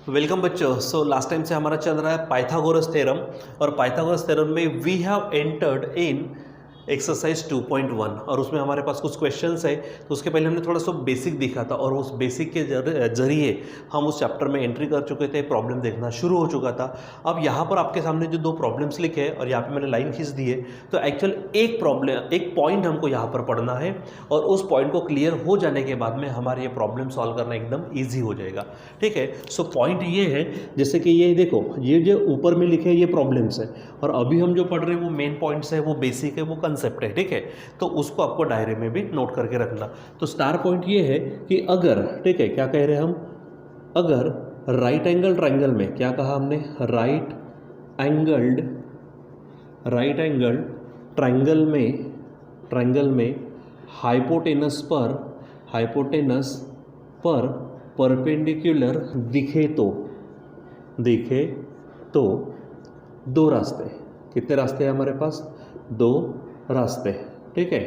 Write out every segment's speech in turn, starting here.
Welcome बच्चों। So last time से हमारा चल रहा है पाइथागोरस थ्योरम और पाइथागोरस थ्योरम में we have entered in exercise 2.1 और उसमें हमारे पास कुछ क्वेश्चंस है। तो उसके पहले हमने थोड़ा सा बेसिक देखा था और उस बेसिक के जरिए हम उस चैप्टर में एंट्री कर चुके थे, प्रॉब्लम देखना शुरू हो चुका था। अब यहाँ पर आपके सामने जो दो प्रॉब्लम्स लिखे हैं और यहाँ पे मैंने लाइन खींच दी है, तो एक्चुअल एक प्रॉब्लम एक पॉइंट हमको यहाँ पर पढ़ना है और उस पॉइंट को क्लियर हो जाने के बाद में हमारे ये प्रॉब्लम सॉल्व करना एकदम ईजी हो जाएगा। ठीक है। सो पॉइंट ये है, जैसे कि ये देखो, ये जो ऊपर में लिखे ये प्रॉब्लम्स है और अभी हम जो पढ़ रहे हैं वो मेन पॉइंट्स है, वो बेसिक है, वो कंसेप्ट है। ठीक है। तो उसको आपको डायरी में भी नोट करके रखना। तो स्टार पॉइंट ये है कि अगर, ठीक है, क्या कह रहे हैं हम, अगर राइट एंगल ट्रायंगल में, क्या कहा हमने, राइट एंगल ट्रायंगल में हाइपोटेनस पर परपेंडिकुलर दिखे तो दो रास्ते, कितने रास्ते हैं हमारे पास, दो रास्ते। ठीक है।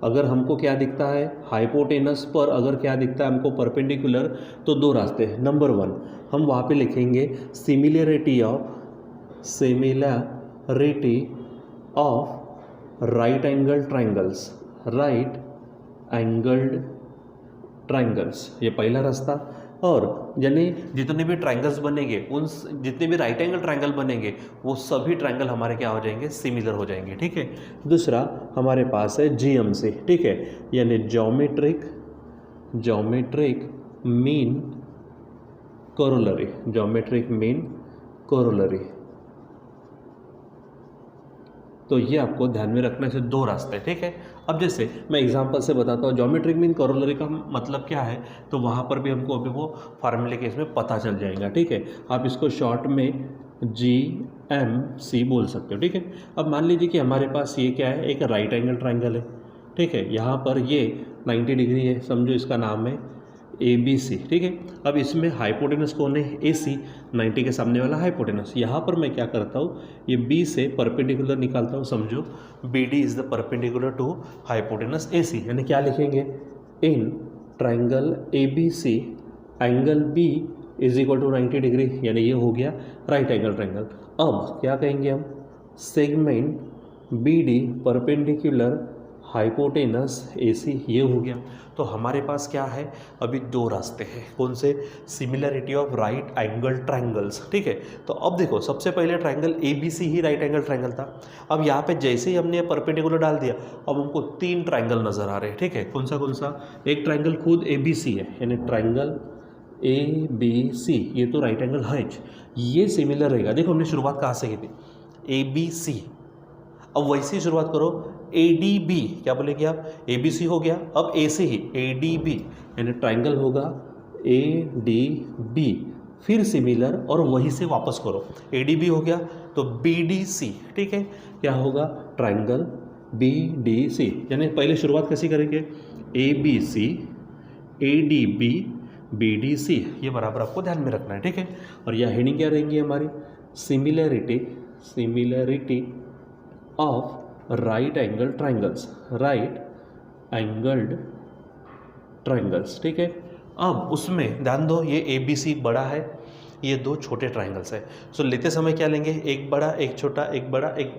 अगर हमको क्या दिखता है, हाइपोटेनस पर अगर क्या दिखता है हमको परपेंडिकुलर, तो दो रास्ते। नंबर 1 हम वहाँ पे लिखेंगे similarity of right angled triangles, ये पहला रास्ता। और यानी जितने भी ट्रायंगल्स बनेंगे, उन जितने भी राइट एंगल ट्रायंगल बनेंगे वो सभी ट्रायंगल हमारे क्या हो जाएंगे, सिमिलर हो जाएंगे। ठीक है। दूसरा हमारे पास है जीएमसी। ठीक है, यानी ज्योमेट्रिक मीन कोरोलरी। तो ये आपको ध्यान में रखने से दो रास्ते। ठीक है। अब जैसे मैं एग्जांपल से बताता हूँ, ज्योमेट्रिक मीन कोरोलरी का मतलब क्या है, तो वहाँ पर भी हमको अभी वो फार्मूले के इसमें पता चल जाएगा। ठीक है। आप इसको शॉर्ट में GMC बोल सकते हो। ठीक है। अब मान लीजिए कि हमारे पास ये क्या है, एक राइट एंगल ट्रायंगल है। ठीक है। यहाँ पर ये 90 डिग्री है, समझो इसका नाम है ABC। ठीक है। अब इसमें हाइपोटेनस कौन है, AC, 90 के सामने वाला हाइपोटेनस। यहाँ पर मैं क्या करता हूँ, ये B से परपेंडिकुलर निकालता हूँ, समझो BD is the perpendicular to hypotenuse AC। यानी क्या लिखेंगे, in triangle ABC angle B is equal to 90 degree, यानी ये हो गया राइट एंगल ट्रायंगल। अब क्या कहेंगे हम, segment BD perpendicular hypotenuse AC, ये हो गया। तो हमारे पास क्या है, अभी दो रास्ते हैं। कौन से, similarity of right angle triangles. ठीक है। तो अब देखो, सबसे पहले ट्रायंगल ABC ही राइट एंगल ट्रायंगल था। अब यहाँ पे जैसे ही हमने परपेंडिकुलर डाल दिया, अब हमको तीन ट्रायंगल नजर आ रहे हैं। ठीक है। कौन सा, एक ट्रायंगल खुद ABC है, यानी ट्रायंगल ABC, ये तो राइट एंगल है, ये सिमिलर रहेगा। देखो हमने शुरुआत कहाँ से की थी, ABC। अब वैसे ही शुरुआत करो, ADB, क्या बोलेंगे आप, ABC हो गया, अब A से ही ADB, यानी ट्रायंगल होगा ADB, फिर सिमिलर और वहीं से वापस करो, ADB हो गया तो BDC। ठीक है। क्या होगा, ट्रायंगल BDC। यानी पहले शुरुआत कैसी करेंगे, ABC ADB BDC, ये बराबर आपको ध्यान में रखना है। ठीक है। और यह हेडिंग क्या रहेंगी हमारी, similarity of right angled triangles. ठीक है। अब उसमें ध्यान दो, ये ABC बड़ा है, ये दो छोटे ट्रायंगल्स है। सो लेते समय क्या लेंगे, एक बड़ा एक छोटा, एक बड़ा एक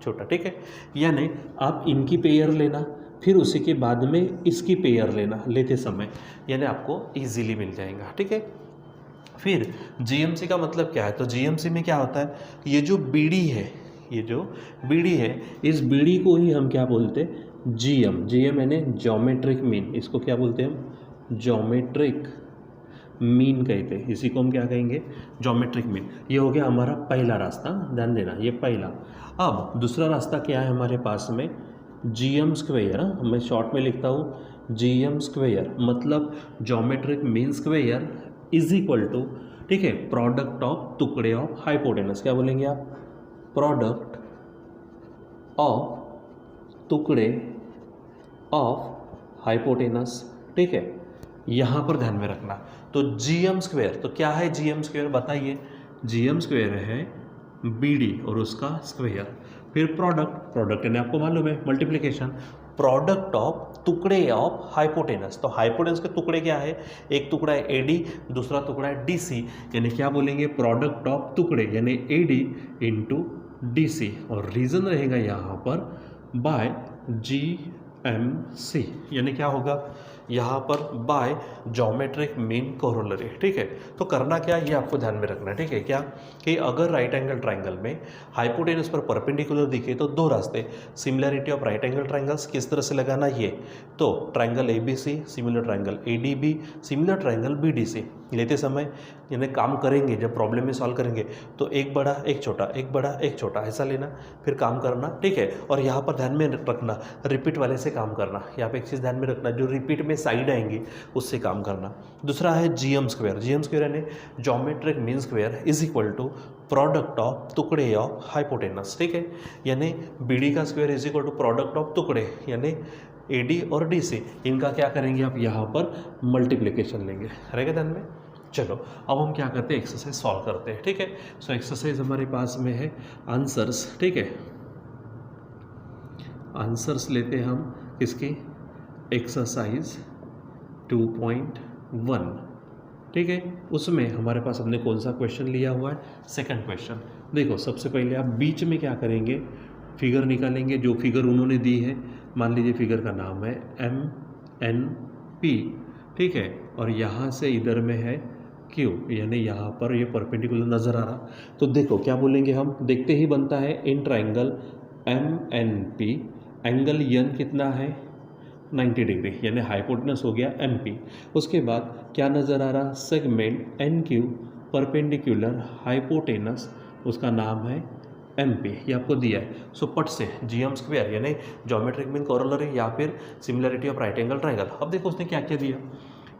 छोटा। ठीक है। यानी आप इनकी पेयर लेना, फिर उसी के बाद में इसकी पेयर लेना लेते समय, यानी आपको इजीली मिल जाएगा। ठीक है। फिर GMC का मतलब क्या है, तो GMC में क्या होता है, ये जो BD है, इस BD को ही हम क्या बोलते हैं, GM यानी ज्योमेट्रिक मीन। इसको क्या बोलते हैं हम, ज्योमेट्रिक मीन कहते हैं। इसी को हम क्या कहेंगे, ज्योमेट्रिक मीन। ये हो गया हमारा पहला रास्ता, ध्यान देना, ये पहला। अब दूसरा रास्ता क्या है हमारे पास में, GM स्क्वेयर। मैं शॉर्ट में लिखता हूँ GM स्क्वेयर, मतलब geometric mean square is equal to, ठीक है, प्रोडक्ट ऑफ टुकड़े ऑफ हाइपोटेनस। क्या बोलेंगे आप, प्रोडक्ट ऑफ टुकड़े ऑफ हाइपोटेनस। ठीक है। यहाँ पर ध्यान में रखना। तो GM स्क्वेयर, तो क्या है GM स्क्वेयर बताइए, GM स्क्वेयर है BD और उसका स्क्वेयर, फिर प्रोडक्ट यानी आपको मालूम है मल्टीप्लिकेशन, प्रोडक्ट ऑफ टुकड़े ऑफ हाइपोटेनस। तो हाइपोटेनस के टुकड़े क्या है, एक टुकड़ा है एडी, दूसरा टुकड़ा है डीसी, यानी क्या बोलेंगे प्रोडक्ट ऑफ टुकड़े यानी एडी इंटू डीसी, और रीजन रहेगा यहाँ पर बाय जीएमसी, यानी क्या होगा यहाँ पर बाय ज्योमेट्रिक मीन कोरोलरी। ठीक है, तो करना क्या ये आपको ध्यान में रखना है। ठीक है, क्या कि अगर राइट एंगल ट्राइंगल में हाइपोटेनस पर परपेंडिकुलर दिखे तो दो रास्ते, similarity of right angle triangles किस तरह से लगाना, ये तो triangle ABC similar triangle ADB similar triangle BDC लेते समय यानी काम करेंगे, जब प्रॉब्लम में सॉल्व करेंगे तो एक बड़ा एक छोटा, एक बड़ा एक छोटा ऐसा लेना, फिर काम करना। ठीक है, और यहाँ पर ध्यान में रखना रिपीट वाले से काम करना, यहाँ पे एक चीज़ ध्यान में रखना जो रिपीट में साइड आएंगी उससे काम करना। दूसरा है जीएम स्क्वायर, जीएम स्क्वायर यानी geometric mean square is equal to product of टुकड़े ऑफ हाइपोटेनस। ठीक है, यानी बीडी का square is equal to product of टुकड़े यानी एडी और डीसी, इनका क्या करेंगे आप यहाँ पर मल्टीप्लिकेशन लेंगे, रहेगा ध्यान में। चलो अब हम क्या करते हैं, एक्सरसाइज सॉल्व करते हैं। ठीक है, सो एक्सरसाइज हमारे पास में है आंसर्स। ठीक है, आंसर्स लेते हैं हम किसके, एक्सरसाइज 2.1। ठीक है, उसमें हमारे पास हमने कौन सा क्वेश्चन लिया हुआ है, सेकंड क्वेश्चन। देखो सबसे पहले आप बीच में क्या करेंगे, फिगर निकालेंगे, जो फिगर उन्होंने दी है, मान लीजिए फिगर का नाम है MNP। ठीक है, और यहाँ से इधर में है Q, यानी यहाँ पर ये परपेंडिकुलर नज़र आ रहा, तो देखो क्या बोलेंगे हम, देखते ही बनता है in triangle MNP angle N कितना है 90 डिग्री, यानी हाइपोटेनस हो गया MP। उसके बाद क्या नज़र आ रहा, सेगमेंट NQ परपेंडिकुलर हाइपोटेनस, उसका नाम है MP, ये आपको दिया है। सो पट से जीएम स्क्वायर यानी ज्योमेट्रिक मीन कोरोलरी या फिर similarity of right angle triangle. अब देखो उसने क्या क्या दिया,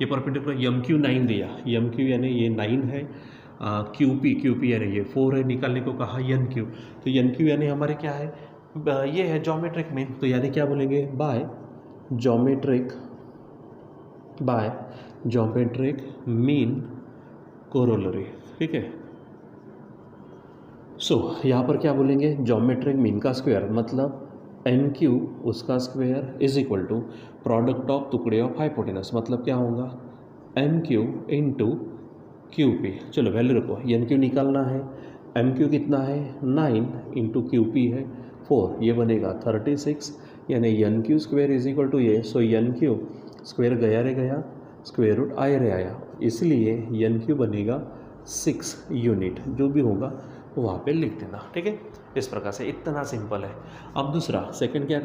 ये परपेंडिकुलर MQ 9 दिया, MQ यानी ये 9 है, QP यानी ये 4 है, निकालने को कहा NQ, तो NQ यानी हमारे क्या है, ये है ज्योमेट्रिक मीन, तो यानी क्या बोलेंगे बाय ज्योमेट्रिक मीन कोरोलरी। ठीक है, सो यहाँ पर क्या बोलेंगे, ज्योमेट्रिक मीन का स्क्वायर मतलब NQ उसका square is equal to product of टुकड़े ऑफ हाइपोटेनस, मतलब क्या होगा MQ इंटू QP। चलो वैल्यू रखो, NQ निकालना है, MQ कितना है 9 इंटू QP है 4, ये बनेगा 36, यानी NQ square is equal to ये, सो NQ स्क्वायर गया रे गया, स्क्वायर रूट आया रे आया, इसलिए NQ बनेगा 6 यूनिट, जो भी होगा वो वहाँ पे लिख देना। ठीक है, इस प्रकार से इतना सिंपल है। अब दूसरा थर्ड क्या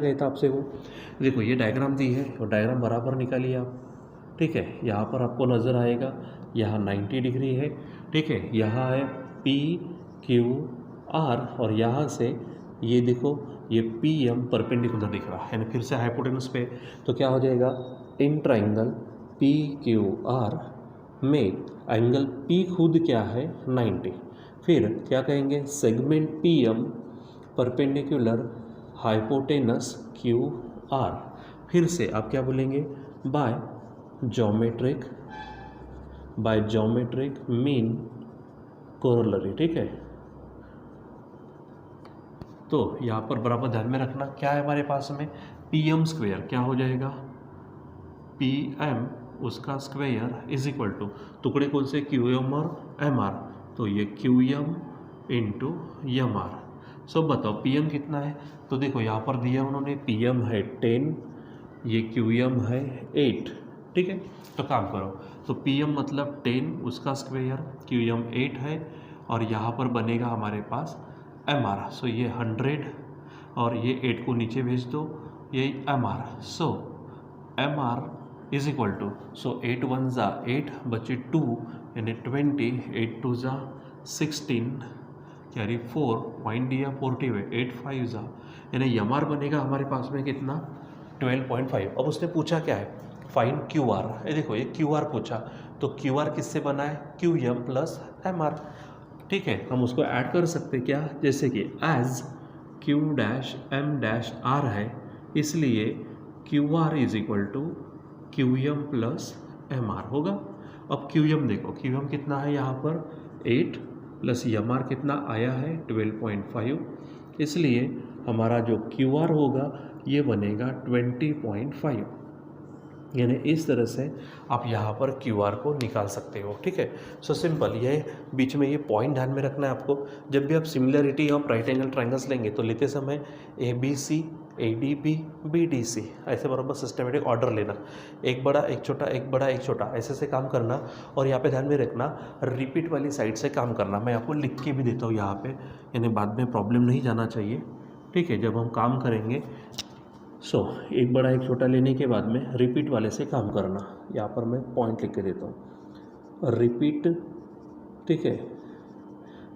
कहता आपसे वो, देखो ये डायग्राम दी है और डायग्राम बराबर निकालिए आप। ठीक है, यहाँ पर आपको नज़र आएगा यहाँ 90 डिग्री है। ठीक है, यहाँ है PQR और यहाँ से ये देखो ये PM परपेंडिकुलर दिख रहा है, यानी फिर से हाइपोटेनस पे, तो क्या हो जाएगा इन ट्राइंगल PQR में एंगल P खुद क्या है 90, फिर क्या कहेंगे segment PM perpendicular hypotenuse QR, फिर से आप क्या बोलेंगे बाय ज्योमेट्रिक मीन कोरोलरी। ठीक है, तो यहाँ पर बराबर ध्यान में रखना क्या है हमारे पास में, PM स्क्वायर क्या हो जाएगा, PM उसका स्क्वायर इज इक्वल टू टुकड़े कौन से QM और MR, तो ये QM इंटू MR। सो बताओ PM कितना है, तो देखो यहाँ पर दिया उन्होंने PM है 10, ये QM है 8। ठीक है, तो काम करो, तो PM मतलब 10 उसका स्क्वायर, QM 8 है, और यहाँ पर बनेगा हमारे पास MR, सो ये 100 और ये 8 को नीचे भेज दो, ये MR, so MR is equal to, so 8 1 जा 8 बचे 2 यानी 20, 8 2 जा 16 कैरी 4 पॉइंट दिया 40 में 8 5 जा, यानी MR बनेगा हमारे पास में कितना 12.5। अब उसने पूछा क्या है फाइंड QR, ये देखो ये QR पूछा, तो QR किससे बना है QM प्लस MR। ठीक है, हम उसको ऐड कर सकते क्या, जैसे कि as Q dash M dash R है, इसलिए QR is equal to QM plus MR होगा। अब QM देखो, QM कितना है यहाँ पर 8 प्लस MR कितना आया है 12.5, इसलिए हमारा जो QR होगा ये बनेगा 20.5। यानी इस तरह से आप यहाँ पर QR को निकाल सकते हो, ठीक है। सो सिंपल, ये बीच में ये पॉइंट ध्यान में रखना है आपको। जब भी आप similarity of right angle triangles लेंगे तो लेते समय ABC, ADB, BDC ऐसे बराबर सिस्टमेटिक ऑर्डर लेना, एक बड़ा एक छोटा, एक बड़ा एक छोटा, ऐसे से काम करना। और यहाँ पे ध्यान में रखना रिपीट वाली साइड से काम करना। मैं आपको लिख के भी देता हूँ यहाँ पे, यानी बाद में प्रॉब्लम नहीं जाना चाहिए, ठीक है। जब हम काम करेंगे एक बड़ा एक छोटा लेने के बाद में रिपीट वाले से काम करना। यहाँ पर मैं पॉइंट लिख के देता हूँ, रिपीट, ठीक है,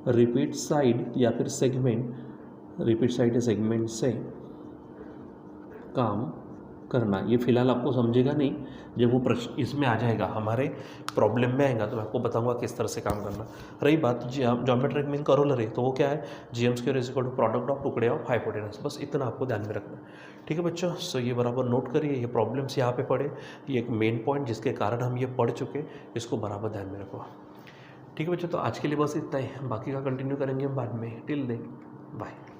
रिपीट साइड या फिर सेगमेंट, रिपीट साइड या सेगमेंट से काम करना। ये फिलहाल आपको समझेगा नहीं, जब वो प्रश्न इसमें आ जाएगा, हमारे प्रॉब्लम में आएगा तो मैं आपको बताऊंगा किस तरह से काम करना। रही बात ज्योमेट्रिक मीन करोलरी, तो वो क्या है, GM² is equal to product of टुकड़े ऑफ हाइपोटेनस। बस इतना आपको ध्यान में रखना है, ठीक है बच्चों। सो ये बराबर नोट करिए, ये प्रॉब्लम्स यहाँ पे पढ़े, ये एक मेन पॉइंट जिसके कारण हम ये पढ़ चुके, इसको बराबर ध्यान में रखो, ठीक है बच्चों। तो आज के लिए बस इतना ही, बाकी का कंटिन्यू करेंगे हम बाद में। Till then bye.